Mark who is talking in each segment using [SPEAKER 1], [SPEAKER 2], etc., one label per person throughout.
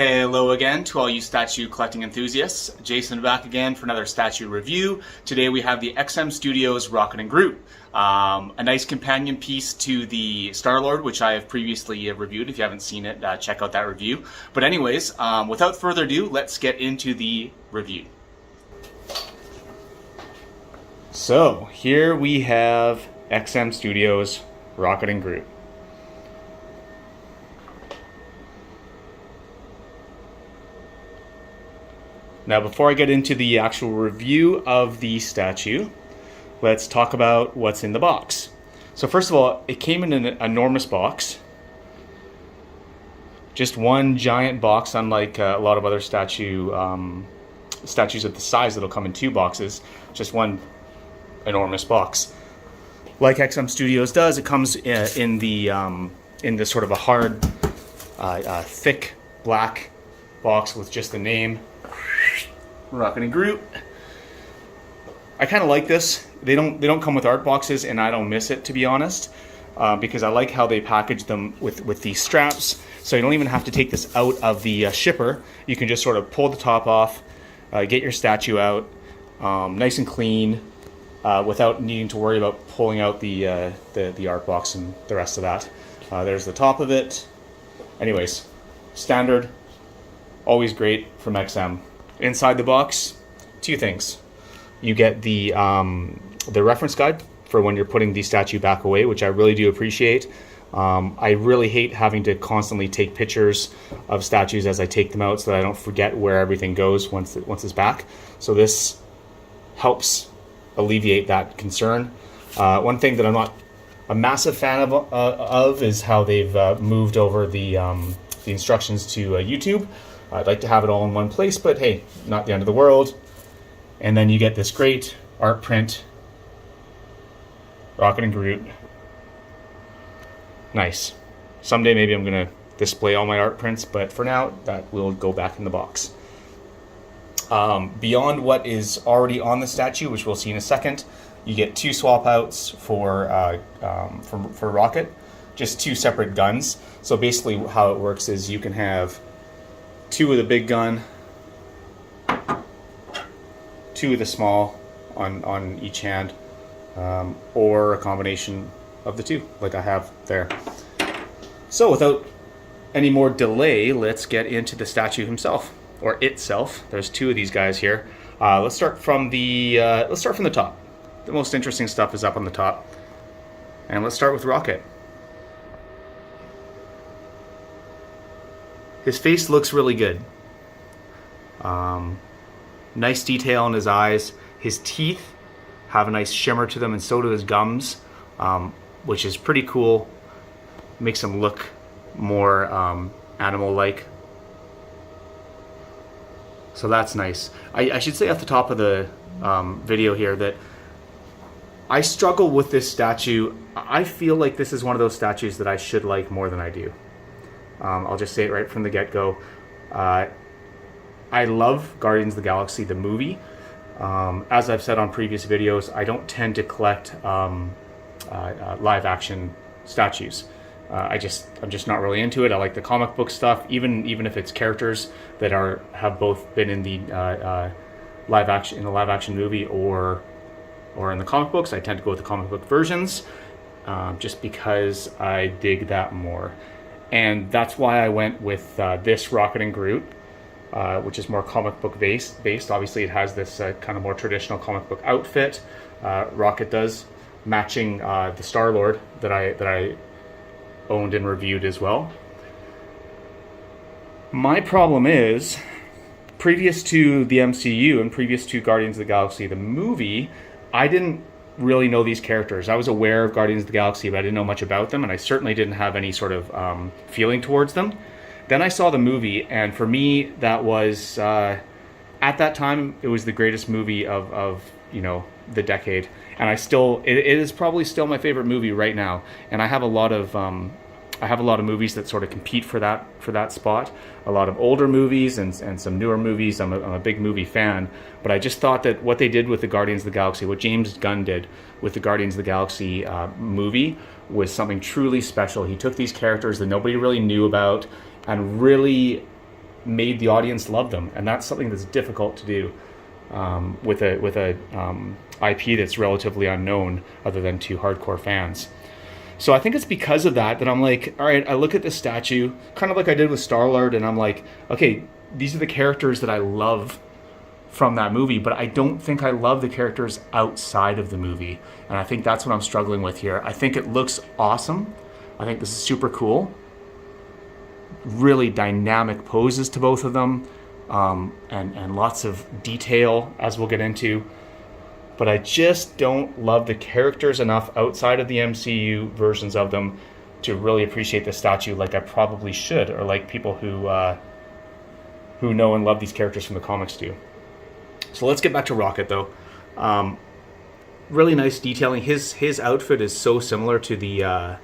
[SPEAKER 1] Hello again to all you statue collecting enthusiasts. Jason back again for another statue review. Today we have the XM Studios Rocket and Groot. A nice companion piece to the Star-Lord, which I have previously reviewed. If you haven't seen it, check out that review. But anyways, without further ado, let's get into the review. So here we have XM Studios Rocket and Groot. Now, before I get into the actual review of the statue, let's talk about what's in the box. So first of all, it came in an enormous box. Just one giant box, unlike a lot of other statues of the size that'll come in two boxes. Just one enormous box. Like XM Studios does, it comes in the sort of a hard, thick black box with just the name. Rocket and Groot. I kind of like this. They don't come with art boxes, and I don't miss it, to be honest, because I like how they package them with these straps, so you don't even have to take this out of the shipper. You can just sort of pull the top off, get your statue out, nice and clean, without needing to worry about pulling out the art box and the rest of that. There's the top of it. Anyways, standard, always great from XM. Inside the box, two things. You get the reference guide for when you're putting the statue back away, which I really do appreciate. I really hate having to constantly take pictures of statues as I take them out so that I don't forget where everything goes once it's back. So this helps alleviate that concern. One thing that I'm not a massive fan of is how they've moved over the instructions to YouTube. I'd like to have it all in one place, but hey, not the end of the world. And then you get this great art print, Rocket and Groot. Nice. Someday maybe I'm going to display all my art prints, but for now, that will go back in the box. Beyond what is already on the statue, which we'll see in a second, you get two swap outs for Rocket, just two separate guns. So basically how it works is you can have two with a big gun, two with a small on each hand, or a combination of the two, like I have there. So without any more delay, let's get into the statue himself, or itself. There's two of these guys here. Let's start from the top. The most interesting stuff is up on the top, and let's start with Rocket. His face looks really good. Nice detail in his eyes. His teeth have a nice shimmer to them, and so do his gums, which is pretty cool. Makes him look more animal-like. So that's nice. I should say at the top of the video here that I struggle with this statue. I feel like this is one of those statues that I should like more than I do. I'll just say it right from the get-go. I love Guardians of the Galaxy, the movie. As I've said on previous videos, I don't tend to collect live-action statues. I'm just not really into it. I like the comic book stuff, even if it's characters that have both been in the live action movie or in the comic books. I tend to go with the comic book versions, just because I dig that more. And that's why I went with this Rocket and Groot, which is more comic book based. Obviously, it has this kind of more traditional comic book outfit. Rocket does, matching the Star-Lord that I owned and reviewed as well. My problem is, previous to the MCU and previous to Guardians of the Galaxy, the movie, I didn't really know these characters. I was aware of Guardians of the Galaxy, but I didn't know much about them, and I certainly didn't have any sort of feeling towards them. Then I saw the movie, and for me, that was at that time it was the greatest movie of the decade, and it is probably still my favorite movie right now. And I have a lot of movies that sort of compete for that spot. A lot of older movies and some newer movies. I'm a big movie fan, but I just thought that what they did with the Guardians of the Galaxy, what James Gunn did with the Guardians of the Galaxy movie, was something truly special. He took these characters that nobody really knew about and really made the audience love them, and that's something that's difficult to do with a IP that's relatively unknown other than to hardcore fans. So I think it's because of that I'm like, all right, I look at this statue, kind of like I did with Star-Lord, and I'm like, okay, these are the characters that I love from that movie, but I don't think I love the characters outside of the movie. And I think that's what I'm struggling with here. I think it looks awesome. I think this is super cool. Really dynamic poses to both of them, and lots of detail, as we'll get into. But I just don't love the characters enough outside of the MCU versions of them to really appreciate the statue like I probably should, or like people who know and love these characters from the comics do. So let's get back to Rocket, though. Really nice detailing. His outfit is so similar to the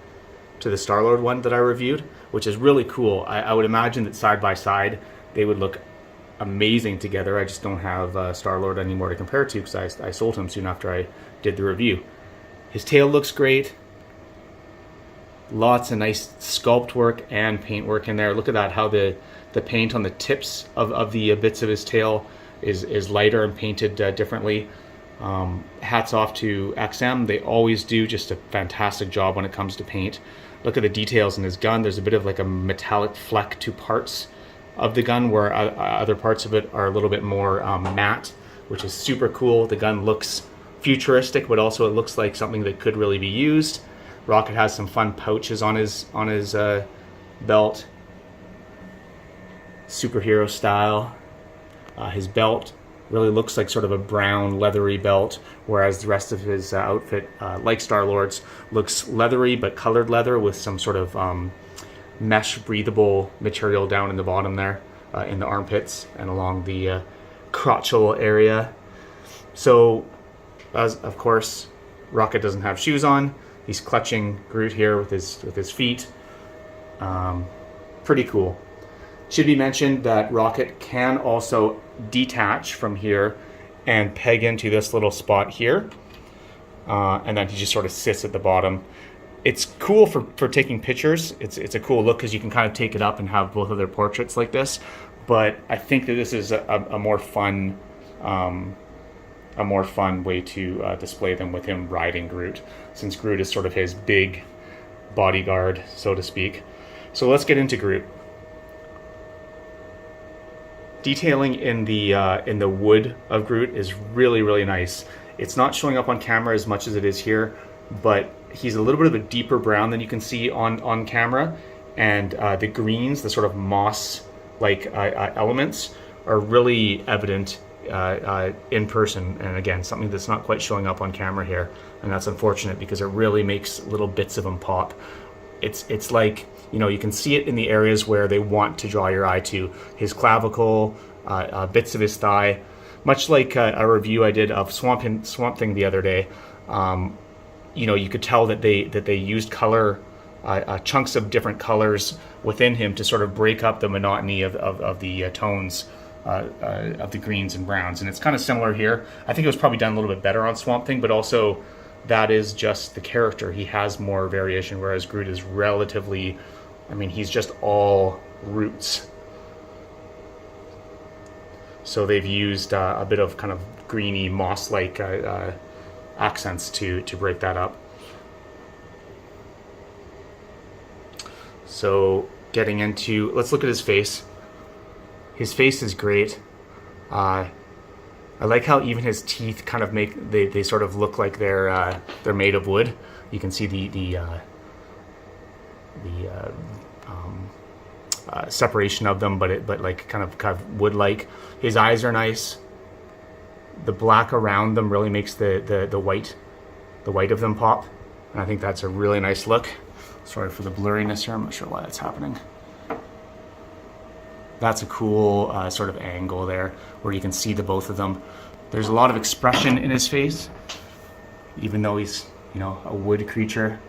[SPEAKER 1] Star-Lord one that I reviewed, which is really cool. I would imagine that side by side they would look amazing together. I just don't have Star-Lord anymore to compare to because I sold him soon after I did the review. His tail looks great. Lots of nice sculpt work and paint work in there. Look at that, how the paint on the tips of the bits of his tail is lighter and painted differently. Hats off to XM. They always do just a fantastic job when it comes to paint. Look at the details in his gun. There's a bit of like a metallic fleck to parts of the gun where other parts of it are a little bit more matte, which is super cool. The gun looks futuristic, but also it looks like something that could really be used. Rocket has some fun pouches on his belt, superhero style. His belt really looks like sort of a brown leathery belt, whereas the rest of his outfit, like Star-Lord's, looks leathery but colored leather with some sort of mesh breathable material down in the bottom there, in the armpits and along the crotchal area. So, as of course, Rocket doesn't have shoes on. He's clutching Groot here with his feet. Pretty cool. Should be mentioned that Rocket can also detach from here and peg into this little spot here, and then he just sort of sits at the bottom. It's cool for taking pictures. It's a cool look because you can kind of take it up and have both of their portraits like this. But I think that this is a more fun way to display them with him riding Groot, since Groot is sort of his big bodyguard, so to speak. So let's get into Groot. Detailing in the wood of Groot is really, really nice. It's not showing up on camera as much as it is here, but he's a little bit of a deeper brown than you can see on camera, and the greens, the sort of moss-like elements, are really evident in person, and again, something that's not quite showing up on camera here, and that's unfortunate because it really makes little bits of him pop. It's like, you know, you can see it in the areas where they want to draw your eye to. His clavicle, bits of his thigh, much like a review I did of Swamp Thing the other day. You know, you could tell that they used color, chunks of different colors within him to sort of break up the monotony of the tones of the greens and browns. And it's kind of similar here. I think it was probably done a little bit better on Swamp Thing, but also that is just the character. He has more variation, whereas Groot is relatively, I mean, he's just all roots. So they've used a bit of kind of greeny, moss-like accents to break that up. So getting into, let's look at his face. His face is great. I like how even his teeth kind of they sort of look like they're made of wood. You can see the separation of them, but like kind of wood-like. His eyes are nice. The black around them really makes the white of them pop, and I think that's a really nice look. Sorry for the blurriness here. I'm not sure why that's happening. That's a cool sort of angle there where you can see the both of them. There's a lot of expression in his face, even though he's, you know, a wood creature.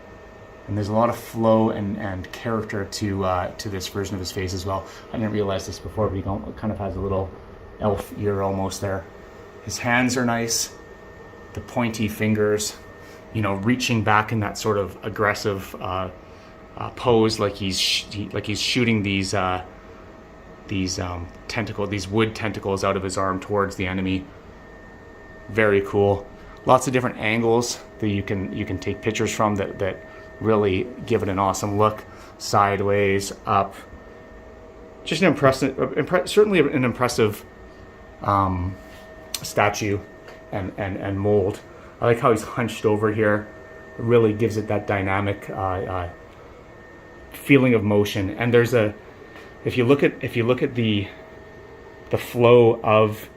[SPEAKER 1] And there's a lot of flow and character to this version of his face as well. I didn't realize this before, but he kind of has a little elf ear almost there. His hands are nice. The pointy fingers, you know, reaching back in that sort of aggressive pose, like he's shooting these these these wood tentacles out of his arm towards the enemy. Very cool. Lots of different angles that you can take pictures from that really give it an awesome look. Sideways, up. Just an certainly an impressive statue and mold. I like how he's hunched over here. It really gives it that dynamic feeling of motion. And there's if you look at the flow of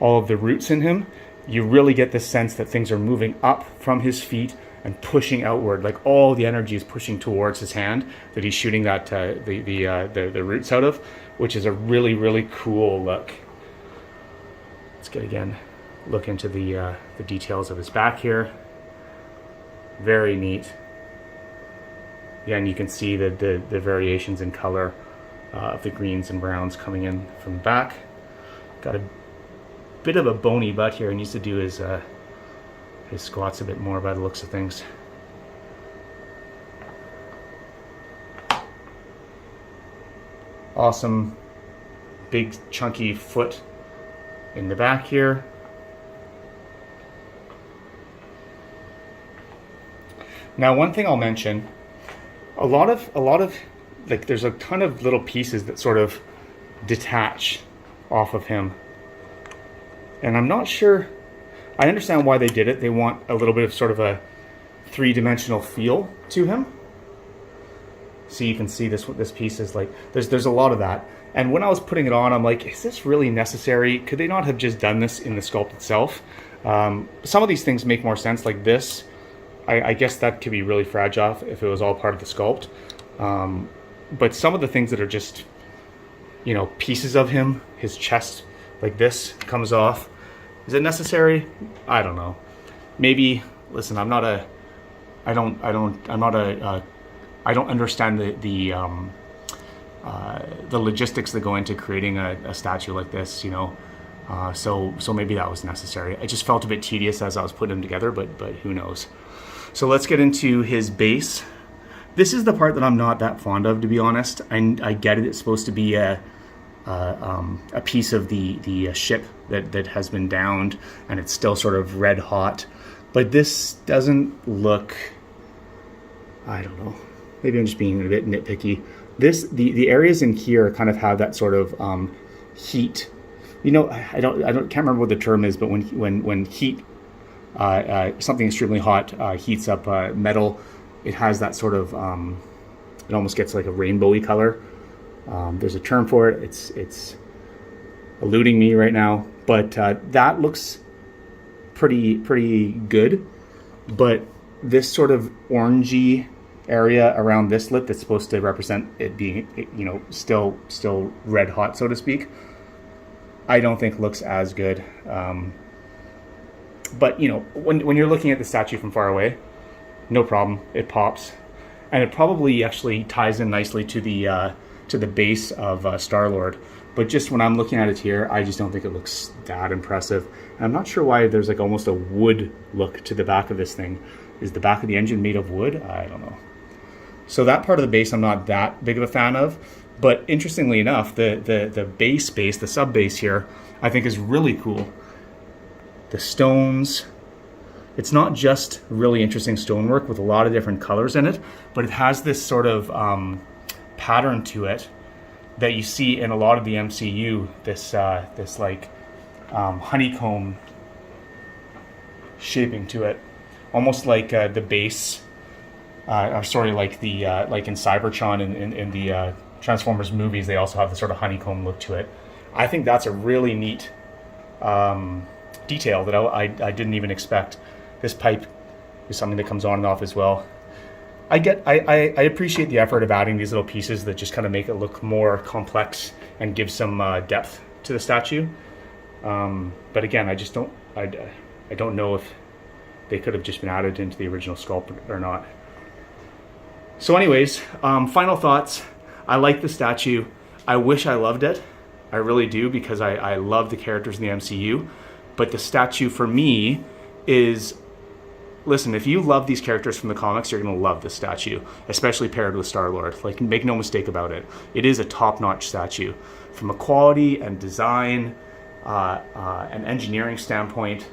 [SPEAKER 1] all of the roots in him, you really get the sense that things are moving up from his feet and pushing outward. Like all the energy is pushing towards his hand that he's shooting that the roots out of, which is a really, really cool look. Let's get again look into the details of his back here. Very neat. Again, you can see the variations in color of the greens and browns coming in from the back. Got a bit of a bony butt here. He needs to do his squats a bit more by the looks of things. Awesome big chunky foot in the back here. Now, one thing I'll mention, a lot of like there's a ton of little pieces that sort of detach off of him. And I'm not sure, I understand why they did it. They want a little bit of sort of a three-dimensional feel to him. So you can see this piece is like, there's a lot of that. And when I was putting it on, I'm like, is this really necessary? Could they not have just done this in the sculpt itself? Some of these things make more sense, like this. I guess that could be really fragile if it was all part of the sculpt. But some of the things that are just, you know, pieces of him, his chest, like this comes off. Is it necessary? I don't know. Maybe, listen, I don't understand the logistics that go into creating a statue like this, you know. So maybe that was necessary. I just felt a bit tedious as I was putting them together, but who knows. So let's get into his base. This is the part that I'm not that fond of, to be honest. I get it. It's supposed to be a piece of the ship that has been downed, and it's still sort of red hot. But this doesn't look, I don't know. Maybe I'm just being a bit nitpicky. The areas in here kind of have that sort of heat. You know, can't remember what the term is, but when heat, something extremely hot heats up metal, it has that sort of, it almost gets like a rainbowy color. There's a term for it. It's eluding me right now, but that looks pretty good. But this sort of orangey area around this lip that's supposed to represent it being, you know, still red hot, so to speak, I don't think looks as good. But you know, when you're looking at the statue from far away, no problem, it pops, and it probably actually ties in nicely to the base of Star-Lord. But just when I'm looking at it here, I just don't think it looks that impressive. And I'm not sure why there's like almost a wood look to the back of this thing. Is the back of the engine made of wood? I don't know. So that part of the base I'm not that big of a fan of. But interestingly enough, the base, the sub base here, I think is really cool. The stones, it's not just really interesting stonework with a lot of different colors in it, but it has this sort of pattern to it that you see in a lot of the MCU. This like honeycomb shaping to it, almost like the base, like in Cybertron in the Transformers movies. They also have the sort of honeycomb look to it. I think that's a really neat detail that I didn't even expect. This pipe is something that comes on and off as well. I appreciate the effort of adding these little pieces that just kind of make it look more complex and give some depth to the statue. But again, I don't know if they could have just been added into the original sculpt or not. So anyways, final thoughts. I like the statue. I wish I loved it. I really do, because I love the characters in the MCU. But the statue for me is listen, if you love these characters from the comics, you're going to love this statue, especially paired with Star-Lord. Like, make no mistake about it. It is a top-notch statue. From a quality and design and engineering standpoint,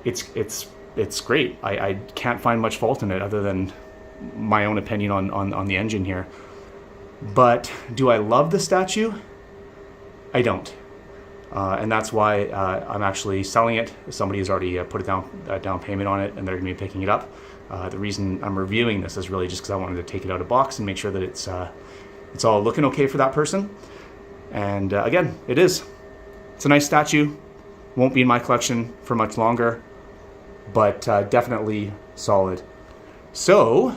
[SPEAKER 1] it's great. I can't find much fault in it other than my own opinion on the engine here. But do I love the statue? I don't. And that's why I'm actually selling it. Somebody has already put a down payment on it, and they're going to be picking it up. The reason I'm reviewing this is really just because I wanted to take it out of box and make sure that it's all looking okay for that person. And again, it is. It's a nice statue. Won't be in my collection for much longer, but definitely solid. So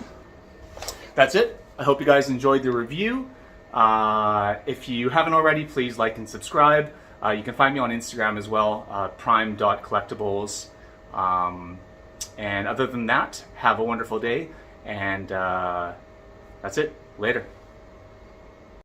[SPEAKER 1] that's it. I hope you guys enjoyed the review. If you haven't already, please like and subscribe. You can find me on Instagram as well, prime.collectibles. And other than that, have a wonderful day. And that's it. Later.